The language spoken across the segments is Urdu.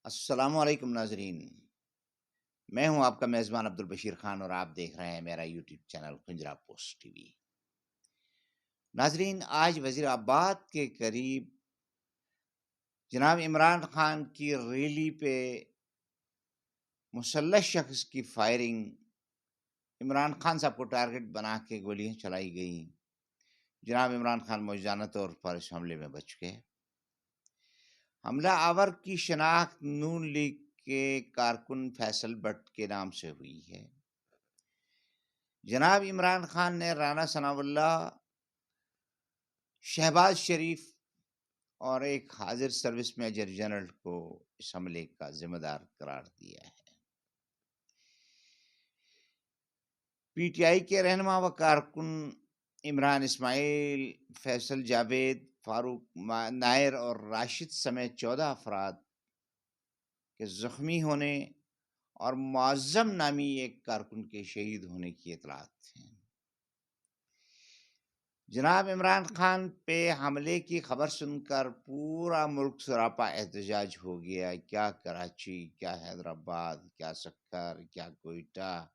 السلام علیکم ناظرین، میں ہوں آپ کا میزبان عبدالبشیر خان اور آپ دیکھ رہے ہیں میرا YouTube channel Khanjra Post TV وی۔ ناظرین، آج وزیر آباد کے قریب جناب عمران خان کی ریلی پہ مسلح شخص کی فائرنگ، عمران خان صاحب کو ٹارگٹ بنا کے گولیاں چلائی گئیں۔ جناب عمران خان موجودانہ طور پر اس حملے میں بچ گئے۔ حملہ آور کی شناخت نون لیگ کے کارکن فیصل بٹ کے نام سے ہوئی ہے۔ جناب عمران خان نے رانا ثناء اللہ، شہباز شریف اور ایک حاضر سروس میجر جنرل کو اس حملے کا ذمہ دار قرار دیا ہے۔ پی ٹی آئی کے رہنما و کارکن عمران اسماعیل، فیصل جاوید، فاروق نائر اور راشد سمیت 14 افراد کے زخمی ہونے اور معظم نامی ایک کارکن کے شہید ہونے کی اطلاعات ہیں۔ جناب عمران خان پہ حملے کی خبر سن کر پورا ملک سراپا احتجاج ہو گیا۔ کیا کراچی، کیا حیدرآباد، کیا سکھر، کیا کوئٹہ،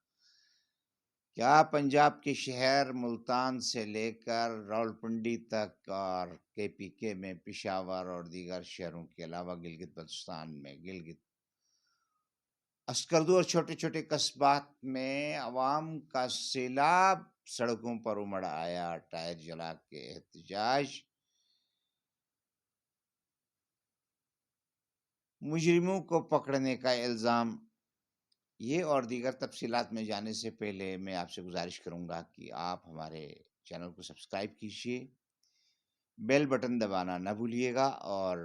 کیا پنجاب کے شہر ملتان سے لے کر راولپنڈی تک، اور کے پی کے میں پشاور اور دیگر شہروں کے علاوہ گلگت بلتستان میں گلگت، اسکردو اور چھوٹے چھوٹے قصبات میں عوام کا سیلاب سڑکوں پر امڑ آیا۔ ٹائر جلا کے احتجاج، مجرموں کو پکڑنے کا الزام، یہ اور دیگر تفصیلات میں جانے سے پہلے میں آپ سے گزارش کروں گا کہ آپ ہمارے چینل کو سبسکرائب کیجیے، بیل بٹن دبانا نہ بھولیے گا، اور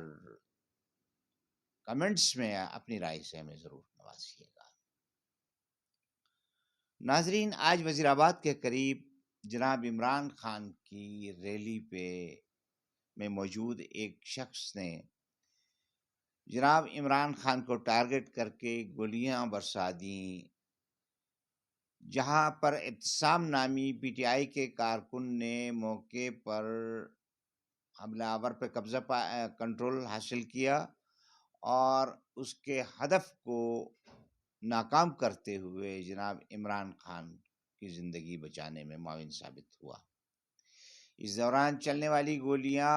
کمنٹس میں اپنی رائے سے ہمیں ضرور نوازیے گا۔ ناظرین، آج وزیر آباد کے قریب جناب عمران خان کی ریلی میں موجود ایک شخص نے جناب عمران خان کو ٹارگٹ کر کے گولیاں برسا دیں، جہاں پر ابتسام نامی پی ٹی آئی کے کارکن نے موقع پر حملہ آور پہ کنٹرول حاصل کیا اور اس کے ہدف کو ناکام کرتے ہوئے جناب عمران خان کی زندگی بچانے میں معاون ثابت ہوا۔ اس دوران چلنے والی گولیاں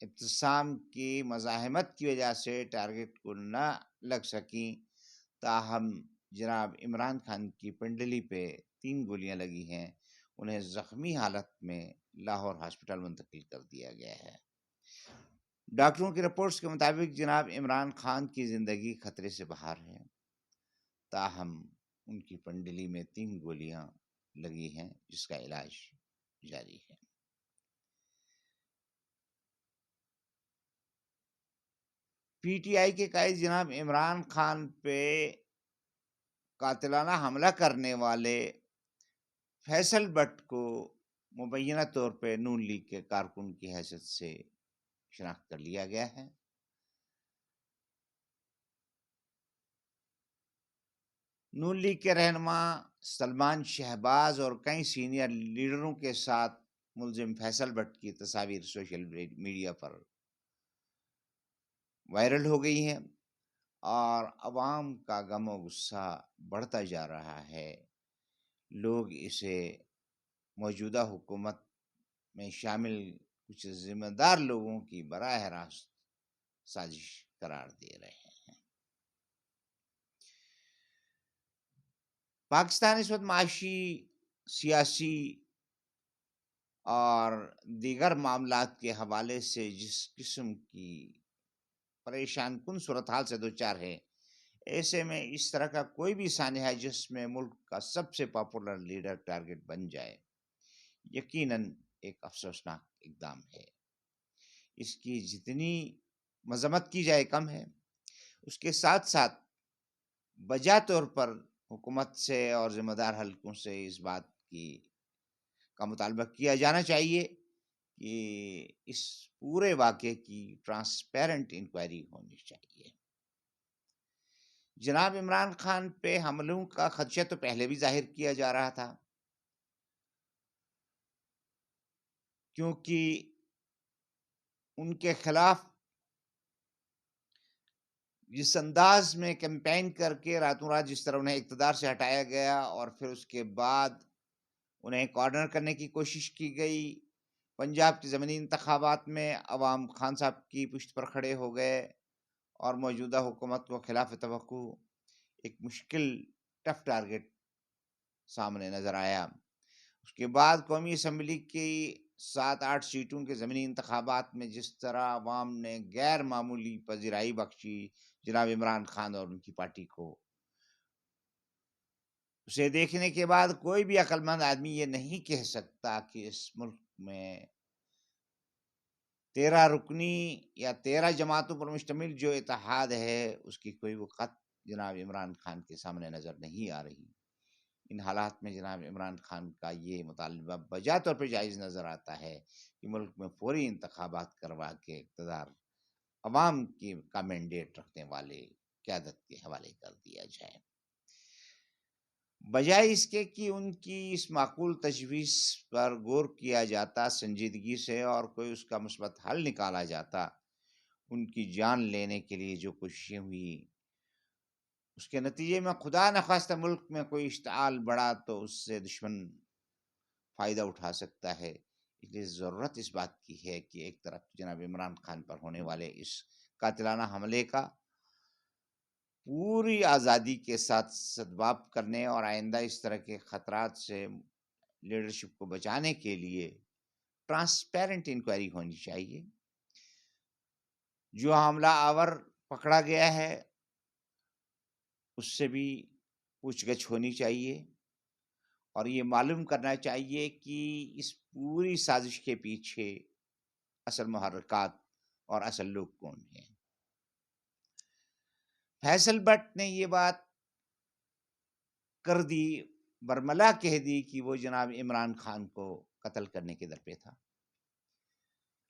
ابتسام کی مزاحمت کی وجہ سے ٹارگٹ کو نہ لگ سکیں، تاہم جناب عمران خان کی پنڈلی پہ 3 گولیاں لگی ہیں۔ انہیں زخمی حالت میں لاہور ہاسپٹل منتقل کر دیا گیا ہے۔ ڈاکٹروں کی رپورٹس کے مطابق جناب عمران خان کی زندگی خطرے سے باہر ہے، تاہم ان کی پنڈلی میں 3 گولیاں لگی ہیں جس کا علاج جاری ہے۔ پی ٹی آئی کے قائد جناب عمران خان پہ قاتلانہ حملہ کرنے والے فیصل بٹ کو مبینہ طور پہ نون لیگ کے کارکن کی حیثیت سے شناخت کر لیا گیا ہے۔ نون لیگ کے رہنما سلمان شہباز اور کئی سینئر لیڈروں کے ساتھ ملزم فیصل بٹ کی تصاویر سوشل میڈیا پر وائرل ہو گئی ہیں اور عوام کا غم و غصہ بڑھتا جا رہا ہے۔ لوگ اسے موجودہ حکومت میں شامل کچھ ذمہ دار لوگوں کی براہ راست سازش قرار دے رہے ہیں۔ پاکستان اس وقت معاشی، سیاسی اور دیگر معاملات کے حوالے سے جس قسم کی پریشان کن صورتحال سے دوچار ہے، ایسے میں اس طرح کا کوئی بھی سانحہ جس میں ملک کا سب سے پاپولر لیڈر ٹارگٹ بن جائے، یقیناً ایک افسوسناک اقدام ہے۔ اس کی جتنی مذمت کی جائے کم ہے۔ اس کے ساتھ ساتھ بجا طور پر حکومت سے اور ذمہ دار حلقوں سے اس بات کا مطالبہ کیا جانا چاہیے کہ اس پورے واقعے کی ٹرانسپیرنٹ انکوائری ہونی چاہیے۔ جناب عمران خان پہ حملوں کا خدشہ تو پہلے بھی ظاہر کیا جا رہا تھا، کیونکہ ان کے خلاف جس انداز میں کیمپین کر کے راتوں رات جس طرح انہیں اقتدار سے ہٹایا گیا اور پھر اس کے بعد انہیں کارنر کرنے کی کوشش کی گئی، پنجاب کے ضمنی انتخابات میں عوام خان صاحب کی پشت پر کھڑے ہو گئے اور موجودہ حکومت کو خلاف توقع ایک مشکل ٹف ٹارگٹ سامنے نظر آیا۔ اس کے بعد قومی اسمبلی کی 7-8 سیٹوں کے ضمنی انتخابات میں جس طرح عوام نے غیر معمولی پذیرائی بخشی جناب عمران خان اور ان کی پارٹی کو، اسے دیکھنے کے بعد کوئی بھی عقل مند آدمی یہ نہیں کہہ سکتا کہ اس ملک میں 13 رکنی یا 13 جماعتوں پر مشتمل جو اتحاد ہے اس کی کوئی وقت جناب عمران خان کے سامنے نظر نہیں آ رہی۔ ان حالات میں جناب عمران خان کا یہ مطالبہ بجا طور پہ جائز نظر آتا ہے کہ ملک میں فوری انتخابات کروا کے اقتدار عوام کا مینڈیٹ رکھنے والے قیادت کے حوالے کر دیا جائے، بجائے اس کے کہ ان کی اس معقول تجویز پر غور کیا جاتا سنجیدگی سے اور کوئی اس کا مثبت حل نکالا جاتا۔ ان کی جان لینے کے لیے جو کوششیں ہوئی اس کے نتیجے میں خدا نخواستہ ملک میں کوئی اشتعال بڑھا تو اس سے دشمن فائدہ اٹھا سکتا ہے۔ اس لیے ضرورت اس بات کی ہے کہ ایک طرف جناب عمران خان پر ہونے والے اس قاتلانہ حملے کا پوری آزادی کے ساتھ سدباب کرنے اور آئندہ اس طرح کے خطرات سے لیڈرشپ کو بچانے کے لیے ٹرانسپیرنٹ انکوائری ہونی چاہیے۔ جو حملہ آور پکڑا گیا ہے اس سے بھی پوچھ گچھ ہونی چاہیے اور یہ معلوم کرنا چاہیے کہ اس پوری سازش کے پیچھے اصل محرکات اور اصل لوگ کون ہیں۔ فیصل بٹ نے یہ بات کر دی، برملا کہہ دی کہ وہ جناب عمران خان کو قتل کرنے کے در پہ تھا،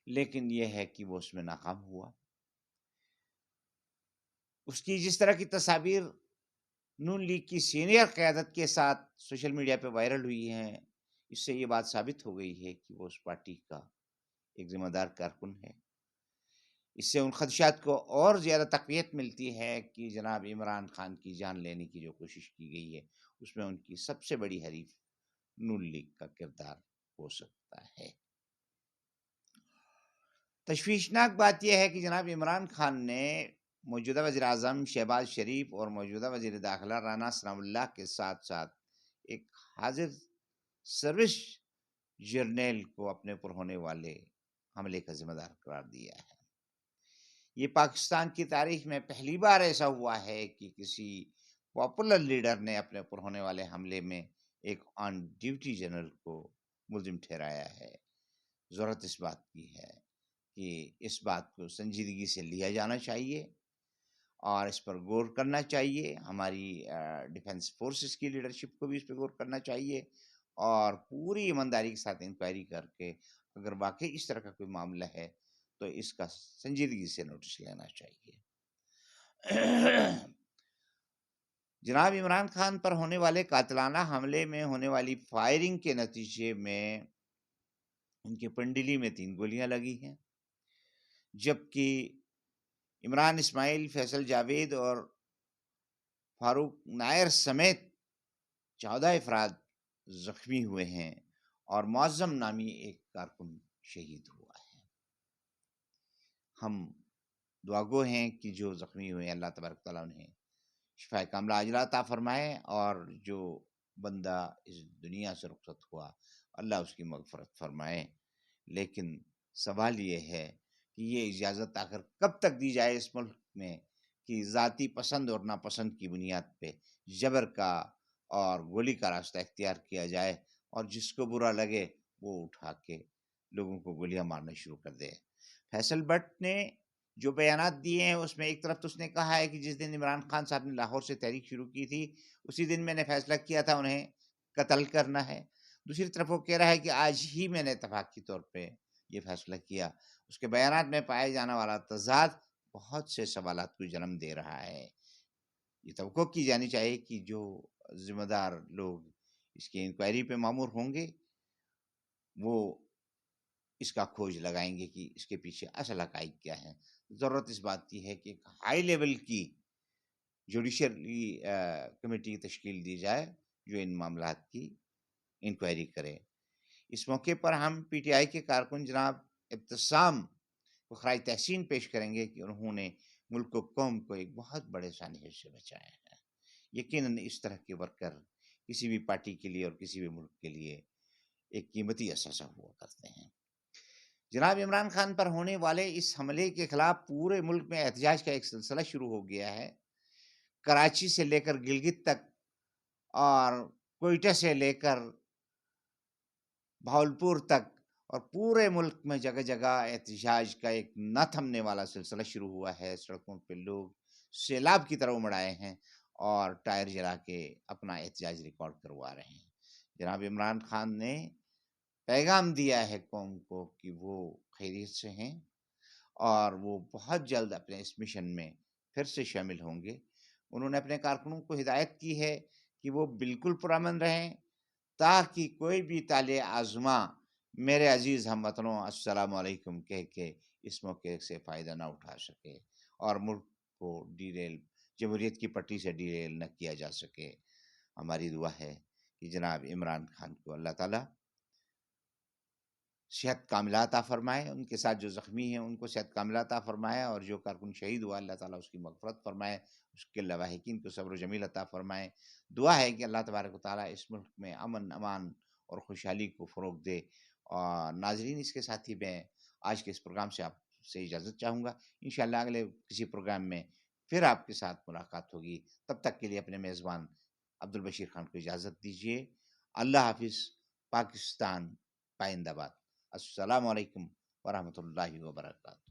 لیکن یہ ہے کہ وہ اس میں ناکام ہوا۔ اس کی جس طرح کی تصاویر نون لیگ کی سینئر قیادت کے ساتھ سوشل میڈیا پہ وائرل ہوئی ہیں، اس سے یہ بات ثابت ہو گئی ہے کہ وہ اس پارٹی کا ایک ذمہ دار کارکن ہے۔ اس سے ان خدشات کو اور زیادہ تقویت ملتی ہے کہ جناب عمران خان کی جان لینے کی جو کوشش کی گئی ہے اس میں ان کی سب سے بڑی حریف نون لیگ کا کردار ہو سکتا ہے۔ تشویشناک بات یہ ہے کہ جناب عمران خان نے موجودہ وزیر اعظم شہباز شریف اور موجودہ وزیر داخلہ رانا ثناء اللہ کے ساتھ ساتھ ایک حاضر سروس جرنیل کو اپنے پر ہونے والے حملے کا ذمہ دار قرار دیا ہے۔ یہ پاکستان کی تاریخ میں پہلی بار ایسا ہوا ہے کہ کسی پاپولر لیڈر نے اپنے پر ہونے والے حملے میں ایک آن ڈیوٹی جنرل کو ملزم ٹھہرایا ہے۔ ضرورت اس بات کی ہے کہ اس بات کو سنجیدگی سے لیا جانا چاہیے اور اس پر غور کرنا چاہیے۔ ہماری ڈیفنس فورسز کی لیڈرشپ کو بھی اس پہ غور کرنا چاہیے اور پوری ایمانداری کے ساتھ انکوائری کر کے اگر واقعی اس طرح کا کوئی معاملہ ہے تو اس کا سنجیدگی سے نوٹس لینا چاہیے۔ جناب عمران خان پر ہونے والے قاتلانہ حملے میں ہونے والی فائرنگ کے نتیجے میں ان کی پنڈلی میں 3 گولیاں لگی ہیں، جبکہ عمران اسماعیل، فیصل جاوید اور فاروق نائر سمیت 14 افراد زخمی ہوئے ہیں اور معظم نامی ایک کارکن شہید ہوا ہے۔ ہم دعاگو ہیں کہ جو زخمی ہوئے ہیں اللہ تبارک تعالیٰ انہیں شفا کاملہ عاجلہ عطا فرمائے اور جو بندہ اس دنیا سے رخصت ہوا اللہ اس کی مغفرت فرمائے۔ لیکن سوال یہ ہے کہ یہ اجازت آخر کب تک دی جائے اس ملک میں کہ ذاتی پسند اور ناپسند کی بنیاد پہ جبر کا اور گولی کا راستہ اختیار کیا جائے اور جس کو برا لگے وہ اٹھا کے لوگوں کو گولیاں مارنا شروع کر دے۔ فیصل بٹ نے جو بیانات دیے ہیں اس میں ایک طرف تو اس نے کہا ہے کہ جس دن عمران خان صاحب نے لاہور سے تحریک شروع کی تھی اسی دن میں نے فیصلہ کیا تھا انہیں قتل کرنا ہے۔ دوسری طرف وہ کہہ رہا ہے کہ آج ہی میں نے اتفاقی طور پہ یہ فیصلہ کیا۔ اس کے بیانات میں پائے جانے والا تضاد بہت سے سوالات کو جنم دے رہا ہے۔ یہ توقع کی جانی چاہیے کہ جو ذمہ دار لوگ اس کی انکوائری پہ مامور ہوں گے وہ اس کا کھوج لگائیں گے کہ اس کے پیچھے اصل حقائق کیا ہیں ضرورت اس بات کی ہے کہ ایک ہائی لیول کی جوڈیشری کمیٹی کی تشکیل دی جائے جو ان معاملات کی انکوائری کرے۔ اس موقع پر ہم پی ٹی آئی کے کارکن جناب ابتسام کو خراج تحسین پیش کریں گے کہ انہوں نے ملک و قوم کو ایک بہت بڑے سانحے سے بچایا ہے۔ یقیناً اس طرح کے ورکر کسی بھی پارٹی کے لیے اور کسی بھی ملک کے لیے ایک قیمتی اثاثہ ہوا کرتے ہیں۔ جناب عمران خان پر ہونے والے اس حملے کے خلاف پورے ملک میں احتجاج کا ایک سلسلہ شروع ہو گیا ہے۔ کراچی سے لے کر گلگت تک اور کوئٹہ سے لے کر بھاولپور تک اور پورے ملک میں جگہ جگہ احتجاج کا ایک نہ تھمنے والا سلسلہ شروع ہوا ہے۔ سڑکوں پہ لوگ سیلاب کی طرح امڑ آئے ہیں اور ٹائر جلا کے اپنا احتجاج ریکارڈ کروا رہے ہیں۔ جناب عمران خان نے پیغام دیا ہے قوم کو کہ وہ خیریت سے ہیں اور وہ بہت جلد اپنے اس مشن میں پھر سے شامل ہوں گے۔ انہوں نے اپنے کارکنوں کو ہدایت کی ہے کہ وہ بالکل پرامن رہیں تاکہ کوئی بھی طالع آزما میرے عزیز ہم وطنوں السلام علیکم کہہ کے اس موقع سے فائدہ نہ اٹھا سکے اور ملک کو ڈیریل جمہوریت کی پٹی سے ڈیریل نہ کیا جا سکے۔ ہماری دعا ہے کہ جناب عمران خان کو اللہ تعالیٰ صحت کاملہ عطا فرمائے، ان کے ساتھ جو زخمی ہیں ان کو صحت کاملہ عطا فرمائے، اور جو کارکن شہید ہوا اللہ تعالیٰ اس کی مغفرت فرمائے، اس کے لواحقین کو صبر و جمیل عطا فرمائے۔ دعا ہے کہ اللہ تبارک و تعالیٰ اس ملک میں امن امان اور خوشحالی کو فروغ دے۔ اور ناظرین، اس کے ساتھ ہی میں آج کے اس پروگرام سے آپ سے اجازت چاہوں گا۔ انشاءاللہ اگلے کسی پروگرام میں پھر آپ کے ساتھ ملاقات ہوگی۔ تب تک کے لیے اپنے میزبان عبدالبشیر خان کو اجازت دیجیے۔ اللہ حافظ۔ پاکستان پائندہ باد۔ السلام علیکم ورحمۃ اللہ وبرکاتہ۔